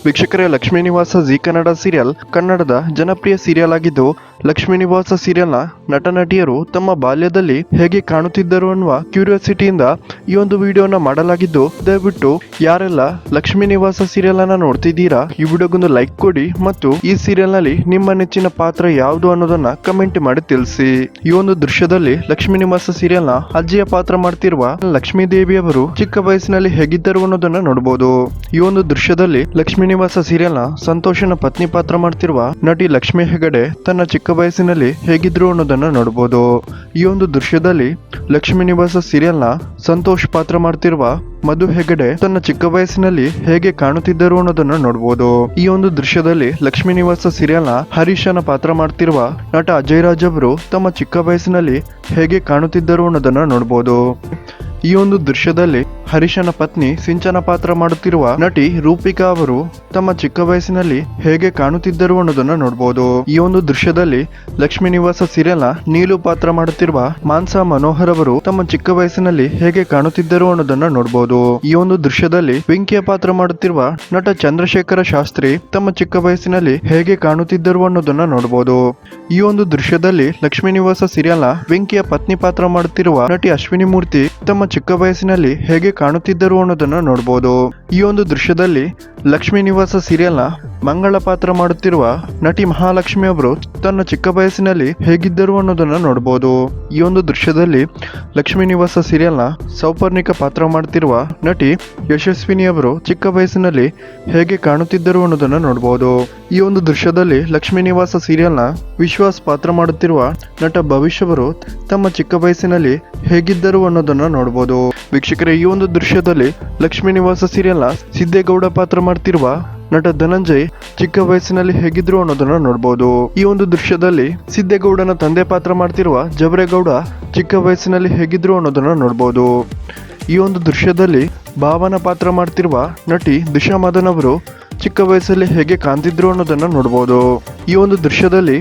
ವೀಕ್ಷಕರೇ, ಲಕ್ಷ್ಮೀ ನಿವಾಸ G Kannada serial ಕನ್ನಡದ ಜನಪ್ರಿಯ ಸೀರಿಯಲ್ ಆಗಿದ್ದು, ಲಕ್ಷ್ಮೀ ನಿವಾಸ ಸೀರಿಯಲ್ನ ನಟ ನಟಿಯರು ತಮ್ಮ ಬಾಲ್ಯದಲ್ಲಿ ಹೇಗೆ ಕಾಣುತ್ತಿದ್ದರು ಅನ್ನುವ ಕ್ಯೂರಿಯಾಸಿಟಿಯಿಂದ ಈ ಒಂದು ವಿಡಿಯೋನ ಮಾಡಲಾಗಿದ್ದು, ದಯವಿಟ್ಟು ಯಾರೆಲ್ಲ ಲಕ್ಷ್ಮೀ ನಿವಾಸ ಸೀರಿಯಲ್ ಅನ್ನ ನೋಡ್ತಿದ್ದೀರಾ ಈ ವಿಡಿಯೋಗೊಂದು ಲೈಕ್ ಕೊಡಿ ಮತ್ತು ಈ ಸೀರಿಯಲ್ ನಲ್ಲಿ ನಿಮ್ಮ ನೆಚ್ಚಿನ ಪಾತ್ರ ಯಾವುದು ಅನ್ನೋದನ್ನ ಕಮೆಂಟ್ ಮಾಡಿ ತಿಳಿಸಿ. ಈ ಒಂದು ದೃಶ್ಯದಲ್ಲಿ ಲಕ್ಷ್ಮೀ ನಿವಾಸ ಸೀರಿಯಲ್ ನ ಅಜ್ಜಿಯ ಪಾತ್ರ ಮಾಡ್ತಿರುವ ಲಕ್ಷ್ಮೀ ದೇವಿ ಅವರು ಚಿಕ್ಕ ವಯಸ್ಸಿನಲ್ಲಿ ಹೇಗಿದ್ದರು ಅನ್ನೋದನ್ನ ನೋಡಬಹುದು. ಈ ಒಂದು ದೃಶ್ಯದಲ್ಲಿ ಲಕ್ಷ್ಮೀ ನಿವಾಸ ಸೀರಿಯಲ್ ನ ಸಂತೋಷನ ಪತ್ನಿ ಪಾತ್ರ ಮಾಡ್ತಿರುವ ನಟಿ ಲಕ್ಷ್ಮಿ ಹೆಗಡೆ ತನ್ನ ಚಿಕ್ಕ ವಯಸ್ಸಿನಲ್ಲಿ ಹೇಗಿದ್ರು ಅನ್ನೋದನ್ನ ನೋಡಬಹುದು. ಈ ಒಂದು ದೃಶ್ಯದಲ್ಲಿ ಲಕ್ಷ್ಮೀ ನಿವಾಸ ಸೀರಿಯಲ್ ನ ಸಂತೋಷ್ ಪಾತ್ರ ಮಾಡ್ತಿರುವ ಮಧು ಹೆಗಡೆ ತನ್ನ ಚಿಕ್ಕ ವಯಸ್ಸಿನಲ್ಲಿ ಹೇಗೆ ಕಾಣುತ್ತಿದ್ದರು ಅನ್ನೋದನ್ನ ನೋಡಬಹುದು. ಈ ಒಂದು ದೃಶ್ಯದಲ್ಲಿ ಲಕ್ಷ್ಮೀ ನಿವಾಸ ಸೀರಿಯಲ್ ನ ಹರೀಶನ ಪಾತ್ರ ಮಾಡ್ತಿರುವ ನಟ ಅಜಯ್ ರಾಜ್ ಅವರು ತಮ್ಮ ಚಿಕ್ಕ ವಯಸ್ಸಿನಲ್ಲಿ ಹೇಗೆ ಕಾಣುತ್ತಿದ್ದರು ಅನ್ನೋದನ್ನ ನೋಡಬಹುದು. ಈ ಒಂದು ದೃಶ್ಯದಲ್ಲಿ ಹರೀಶನ ಪತ್ನಿ ಸಿಂಚನ ಪಾತ್ರ ಮಾಡುತ್ತಿರುವ ನಟಿ ರೂಪಿಕಾ ಅವರು ತಮ್ಮ ಚಿಕ್ಕ ವಯಸ್ಸಿನಲ್ಲಿ ಹೇಗೆ ಕಾಣುತ್ತಿದ್ದರು ಅನ್ನೋದನ್ನ ನೋಡಬಹುದು. ಈ ಒಂದು ದೃಶ್ಯದಲ್ಲಿ ಲಕ್ಷ್ಮೀ ನಿವಾಸ ಸೀರಿಯಲ್ ನ ನೀಲು ಪಾತ್ರ ಮಾಡುತ್ತಿರುವ ಮಾನ್ಸಾ ಮನೋಹರ್ ಅವರು ತಮ್ಮ ಚಿಕ್ಕ ವಯಸ್ಸಿನಲ್ಲಿ ಹೇಗೆ ಕಾಣುತ್ತಿದ್ದರು ಅನ್ನೋದನ್ನ ನೋಡಬಹುದು. ಈ ಒಂದು ದೃಶ್ಯದಲ್ಲಿ ವೆಂಕಿಯ ಪಾತ್ರ ಮಾಡುತ್ತಿರುವ ನಟ ಚಂದ್ರಶೇಖರ ಶಾಸ್ತ್ರಿ ತಮ್ಮ ಚಿಕ್ಕ ವಯಸ್ಸಿನಲ್ಲಿ ಹೇಗೆ ಕಾಣುತ್ತಿದ್ದರು ಅನ್ನೋದನ್ನ ನೋಡಬಹುದು. ಈ ಒಂದು ದೃಶ್ಯದಲ್ಲಿ ಲಕ್ಷ್ಮೀ ನಿವಾಸ ಸೀರಿಯಲ್ ನ ವೆಂಕಿಯ ಪತ್ನಿ ಪಾತ್ರ ಮಾಡುತ್ತಿರುವ ನಟಿ ಅಶ್ವಿನಿ ಮೂರ್ತಿ ತಮ್ಮ ಚಿಕ್ಕ ವಯಸ್ಸಿನಲ್ಲಿ ಹೇಗೆ ಕಾಣುತ್ತಿದ್ದರು ಅನ್ನೋದನ್ನ ನೋಡಬಹುದು. ಈ ಒಂದು ದೃಶ್ಯದಲ್ಲಿ ಲಕ್ಷ್ಮೀ ನಿವಾಸ ಸೀರಿಯಲ್ ನ ಮಂಗಳ ಪಾತ್ರ ಮಾಡುತ್ತಿರುವ ನಟಿ ಮಹಾಲಕ್ಷ್ಮಿ ಅವರು ತನ್ನ ಚಿಕ್ಕ ವಯಸ್ಸಿನಲ್ಲಿ ಹೇಗಿದ್ದರು ಅನ್ನೋದನ್ನ ನೋಡಬಹುದು. ಈ ಒಂದು ದೃಶ್ಯದಲ್ಲಿ ಲಕ್ಷ್ಮೀ ನಿವಾಸ ಸೀರಿಯಲ್ ನ ಸೌಪರ್ಣಿಕ ಪಾತ್ರ ಮಾಡ್ತಿರುವ ನಟಿ ಯಶಸ್ವಿನಿ ಅವರು ಚಿಕ್ಕ ವಯಸ್ಸಿನಲ್ಲಿ ಹೇಗೆ ಕಾಣುತ್ತಿದ್ದರು ಅನ್ನೋದನ್ನ ನೋಡಬಹುದು. ಈ ಒಂದು ದೃಶ್ಯದಲ್ಲಿ ಲಕ್ಷ್ಮೀ ನಿವಾಸ ಸೀರಿಯಲ್ ನ ವಿಶ್ವಾಸ್ ಪಾತ್ರ ಮಾಡುತ್ತಿರುವ ನಟ ಭವಿಷ್ಯ ಅವರು ತಮ್ಮ ಚಿಕ್ಕ ವಯಸ್ಸಿನಲ್ಲಿ ಹೇಗಿದ್ದರು ಅನ್ನೋದನ್ನ ನೋಡಬಹುದು. ವೀಕ್ಷಕರೇ, ಈ ಒಂದು ದೃಶ್ಯದಲ್ಲಿ ಲಕ್ಷ್ಮೀ ನಿವಾಸ ಸೀರಿಯಲ್ ನ ಸಿದ್ದೇಗೌಡ ಪಾತ್ರ ಮಾಡ್ತಿರುವ ನಟ ಧನಂಜಯ್ ಚಿಕ್ಕ ವಯಸ್ಸಿನಲ್ಲಿ ಹೇಗಿದ್ರು ಅನ್ನೋದನ್ನ ನೋಡಬಹುದು. ಈ ಒಂದು ದೃಶ್ಯದಲ್ಲಿ ಸಿದ್ದೇಗೌಡನ ತಂದೆ ಪಾತ್ರ ಮಾಡ್ತಿರುವ ಜವರೇಗೌಡ ಚಿಕ್ಕ ವಯಸ್ಸಿನಲ್ಲಿ ಹೇಗಿದ್ರು ಅನ್ನೋದನ್ನ ನೋಡಬಹುದು. ಈ ಒಂದು ದೃಶ್ಯದಲ್ಲಿ ಭಾವನ ಪಾತ್ರ ಮಾಡ್ತಿರುವ ನಟಿ ದಿಶಾ ಮದನ್ ಅವರು ಚಿಕ್ಕ ವಯಸ್ಸಲ್ಲಿ ಹೇಗೆ ಕಾಣ್ತಿದ್ರು ಅನ್ನೋದನ್ನ ನೋಡಬಹುದು. ಈ ಒಂದು ದೃಶ್ಯದಲ್ಲಿ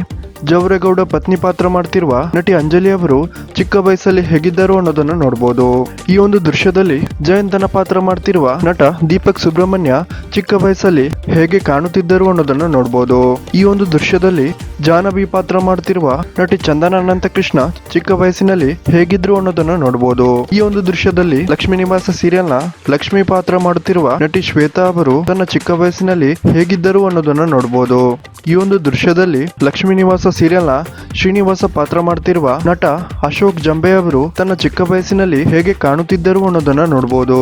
ಜವರೇಗೌಡ ಪತ್ನಿ ಪಾತ್ರ ಮಾಡ್ತಿರುವ ನಟಿ ಅಂಜಲಿ ಅವರು ಚಿಕ್ಕ ವಯಸ್ಸಲ್ಲಿ ಹೇಗಿದ್ದರು ಅನ್ನೋದನ್ನ ನೋಡಬಹುದು. ಈ ಒಂದು ದೃಶ್ಯದಲ್ಲಿ ಜಯಂತನ ಪಾತ್ರ ಮಾಡ್ತಿರುವ ನಟ ದೀಪಕ್ ಸುಬ್ರಹ್ಮಣ್ಯ ಚಿಕ್ಕ ವಯಸ್ಸಲ್ಲಿ ಹೇಗೆ ಕಾಣುತ್ತಿದ್ದರು ಅನ್ನೋದನ್ನ ನೋಡಬಹುದು. ಈ ಒಂದು ದೃಶ್ಯದಲ್ಲಿ ಜಾಹ್ನವಿ ಪಾತ್ರ ಮಾಡ್ತಿರುವ ನಟಿ ಚಂದನ ಅನಂತಕೃಷ್ಣ ಚಿಕ್ಕ ವಯಸ್ಸಿನಲ್ಲಿ ಹೇಗಿದ್ರು ಅನ್ನೋದನ್ನ ನೋಡಬಹುದು. ಈ ಒಂದು ದೃಶ್ಯದಲ್ಲಿ ಲಕ್ಷ್ಮೀ ನಿವಾಸ ಸೀರಿಯಲ್ ನ ಲಕ್ಷ್ಮಿ ಪಾತ್ರ ಮಾಡುತ್ತಿರುವ ನಟಿ ಶ್ವೇತಾ ಅವರು ತನ್ನ ಚಿಕ್ಕ ವಯಸ್ಸಿನಲ್ಲಿ ಹೇಗಿದ್ದರು ಅನ್ನೋದನ್ನ ನೋಡಬಹುದು. ಈ ಒಂದು ದೃಶ್ಯದಲ್ಲಿ ಲಕ್ಷ್ಮೀ ನಿವಾಸ ಸೀರಿಯಲ್ ನ ಶ್ರೀನಿವಾಸ ಪಾತ್ರ ಮಾಡ್ತಿರುವ ನಟ ಅಶೋಕ್ ಜಂಬೆ ಅವರು ತನ್ನ ಚಿಕ್ಕ ವಯಸ್ಸಿನಲ್ಲಿ ಹೇಗೆ ಕಾಣುತ್ತಿದ್ದರು ಅನ್ನೋದನ್ನ ನೋಡಬಹುದು.